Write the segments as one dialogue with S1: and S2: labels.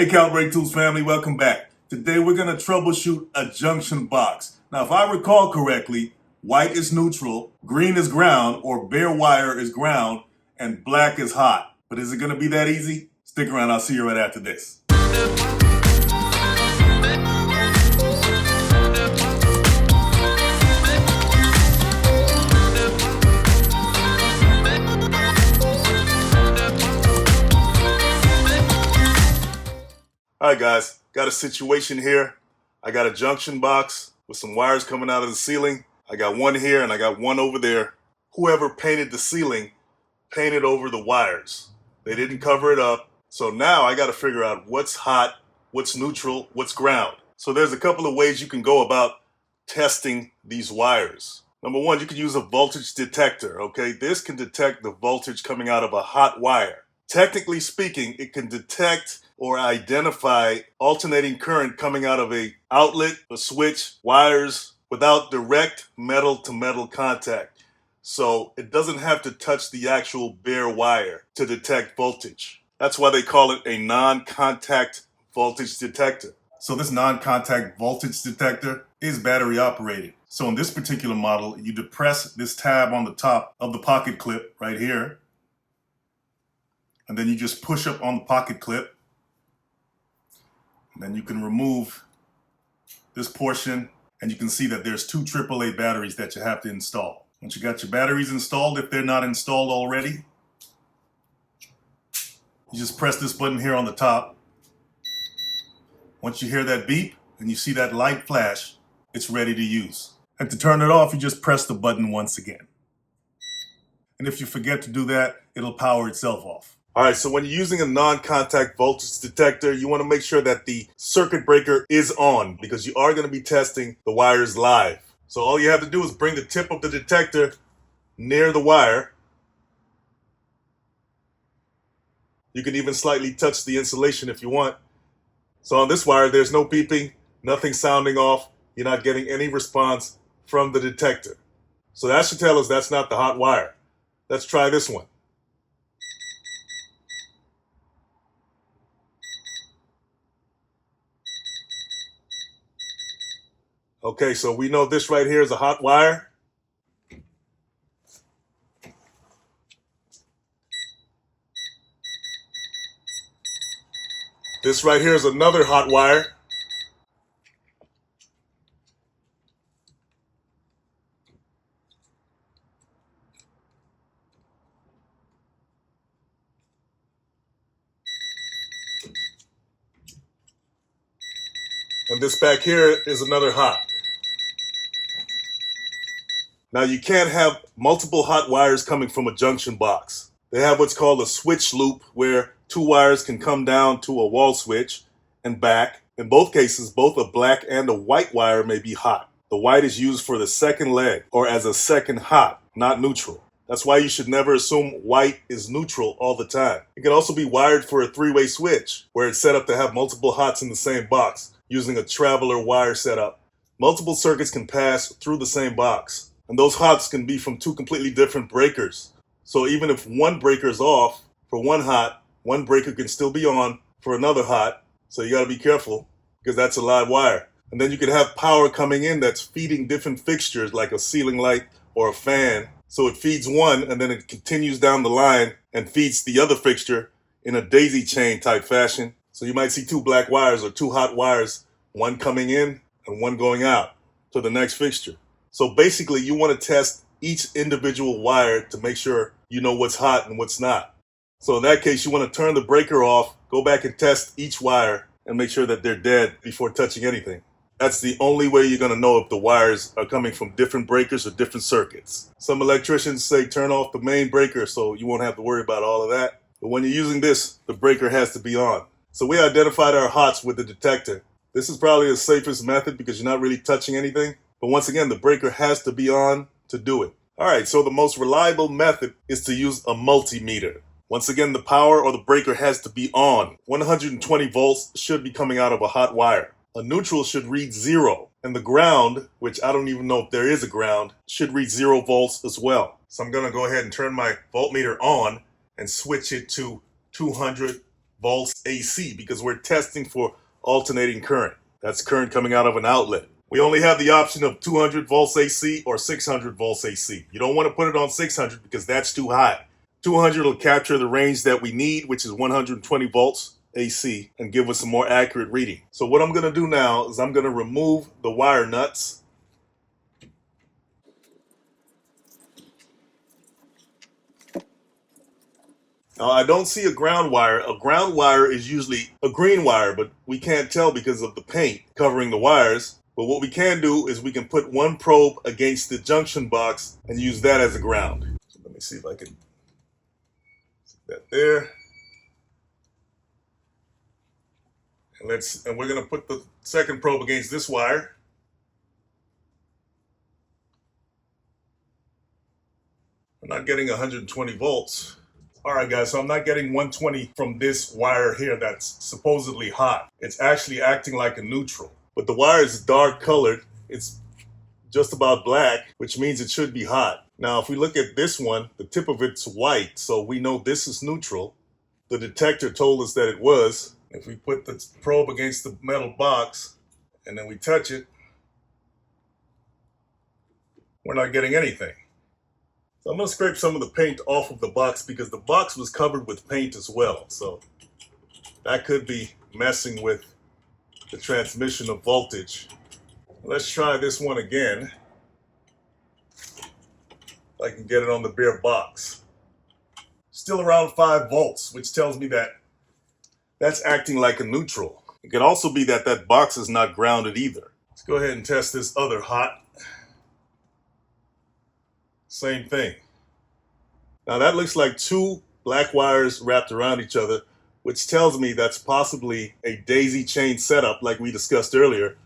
S1: Hey Calibrate Tools family, welcome back. Today we're going to troubleshoot a junction box. Now if I recall correctly, white is neutral, green is ground, or bare wire is ground, and black is hot. But is it going to be that easy? Stick around, I'll see you right after this. Alright guys, got a situation here. I got a junction box with some wires coming out of the ceiling. I got one here and I got one over there. Whoever painted the ceiling painted over the wires. They didn't cover it up. So now I got to figure out what's hot, what's neutral, what's ground. So there's a couple of ways you can go about testing these wires. Number one, you can use a voltage detector, okay? This can detect the voltage coming out of a hot wire. Technically speaking, it can detect or identify alternating current coming out of a outlet, a switch, wires without direct metal-to-metal contact. So it doesn't have to touch the actual bare wire to detect voltage. That's why they call it a non-contact voltage detector. So this non-contact voltage detector is battery operated. So in this particular model, you depress this tab on the top of the pocket clip right here. And then you just push up on the pocket clip. And then you can remove this portion and you can see that there's two AAA batteries that you have to install. Once you got your batteries installed, if they're not installed already, you just press this button here on the top. Once you hear that beep and you see that light flash, it's ready to use. And to turn it off, you just press the button once again. And if you forget to do that, it'll power itself off. All right, so when you're using a non-contact voltage detector, you want to make sure that the circuit breaker is on because you are going to be testing the wires live. So all you have to do is bring the tip of the detector near the wire. You can even slightly touch the insulation if you want. So on this wire, there's no beeping, nothing sounding off. You're not getting any response from the detector. So that should tell us that's not the hot wire. Let's try this one. Okay, so we know this right here is a hot wire. This right here is another hot wire. And this back here is another hot. Now you can't have multiple hot wires coming from a junction box. They have what's called a switch loop where two wires can come down to a wall switch and back. In both cases, both a black and a white wire may be hot. The white is used for the second leg or as a second hot, not neutral. That's why you should never assume white is neutral all the time. It can also be wired for a three-way switch where it's set up to have multiple hots in the same box using a traveler wire setup. Multiple circuits can pass through the same box. And those hots can be from two completely different breakers. So even if one breaker is off for one hot, one breaker can still be on for another hot. So you got to be careful because that's a live wire. And then you could have power coming in that's feeding different fixtures like a ceiling light or a fan. So it feeds one and then it continues down the line and feeds the other fixture in a daisy chain type fashion. So you might see two black wires or two hot wires, one coming in and one going out to the next fixture. So basically, you want to test each individual wire to make sure you know what's hot and what's not. So in that case, you want to turn the breaker off, go back and test each wire and make sure that they're dead before touching anything. That's the only way you're going to know if the wires are coming from different breakers or different circuits. Some electricians say turn off the main breaker so you won't have to worry about all of that. But when you're using this, the breaker has to be on. So we identified our hots with the detector. This is probably the safest method because you're not really touching anything. But once again, the breaker has to be on to do it. All right, so the most reliable method is to use a multimeter. Once again, the power or the breaker has to be on. 120 volts should be coming out of a hot wire. A neutral should read 0. And the ground, which I don't even know if there is a ground, should read 0 volts as well. So I'm going to go ahead and turn my voltmeter on and switch it to 200 volts AC because we're testing for alternating current. That's current coming out of an outlet. We only have the option of 200 volts AC or 600 volts AC. You don't want to put it on 600 because that's too high. 200 will capture the range that we need, which is 120 volts AC, and give us a more accurate reading. So what I'm going to do now is I'm going to remove the wire nuts. Now, I don't see a ground wire. A ground wire is usually a green wire, but we can't tell because of the paint covering the wires. But what we can do is we can put one probe against the junction box and use that as a ground. So let me see if I can see that there. And we're going to put the second probe against this wire. I'm not getting 120 volts. All right, guys, so I'm not getting 120 from this wire here that's supposedly hot. It's actually acting like a neutral. But the wire is dark colored. It's just about black, which means it should be hot. Now, if we look at this one, the tip of it's white, so we know this is neutral. The detector told us that it was. If we put the probe against the metal box and then we touch it, we're not getting anything. So I'm going to scrape some of the paint off of the box because the box was covered with paint as well. So that could be messing with the transmission of voltage. Let's try this one again. If I can get it on the bare box. Still around 5 volts, which tells me that that's acting like a neutral. It could also be that that box is not grounded either. Let's go ahead and test this other hot. Same thing. Now that looks like 2 black wires wrapped around each other, which tells me that's possibly a daisy chain setup like we discussed earlier,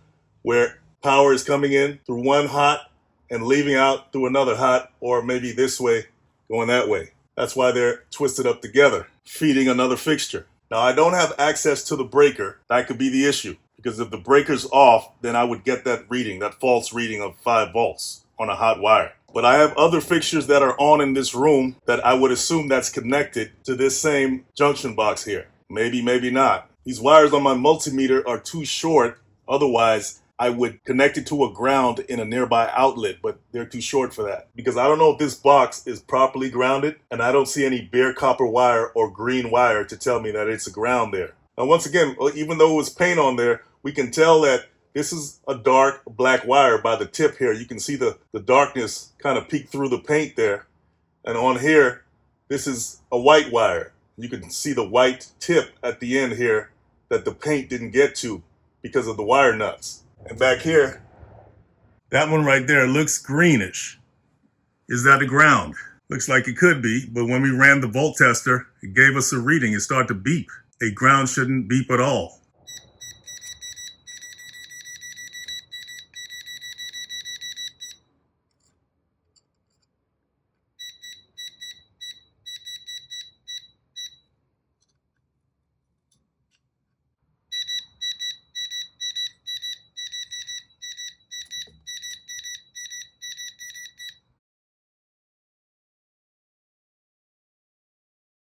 S1: where power is coming in through one hot and leaving out through another hot, or maybe this way, going that way. That's why they're twisted up together, feeding another fixture. Now I don't have access to the breaker. That could be the issue, because if the breaker's off, then I would get that reading, that false reading of 5 volts on a hot wire. But I have other fixtures that are on in this room that I would assume that's connected to this same junction box here. Maybe, maybe not. These wires on my multimeter are too short. Otherwise, I would connect it to a ground in a nearby outlet, but they're too short for that. Because I don't know if this box is properly grounded, and I don't see any bare copper wire or green wire to tell me that it's a ground there. Now, once again, even though it was paint on there, we can tell that this is a dark black wire by the tip here. You can see the darkness kind of peek through the paint there. And on here, this is a white wire. You can see the white tip at the end here that the paint didn't get to because of the wire nuts. And back here, that one right there looks greenish. Is that a ground? Looks like it could be, but when we ran the volt tester, it gave us a reading. It started to beep. A ground shouldn't beep at all.